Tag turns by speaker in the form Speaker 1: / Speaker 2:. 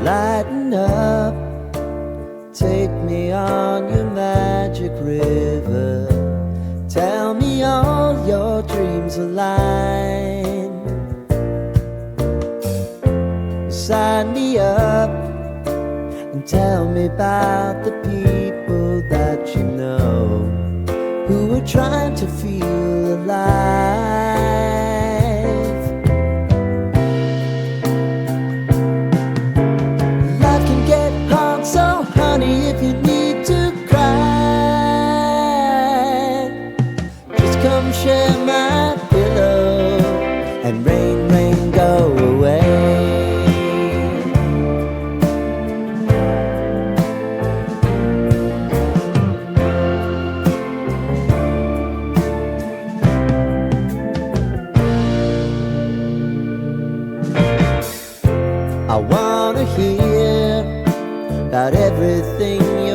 Speaker 1: Lighten up, take me on your magic river. Tell me all your dreams align. Sign me up and tell me about the people that you know who are trying to feel alive. Life can get hard, so honey, if you need to cry, just come share my pillow and rain, rain, go away. I wanna hear about everything you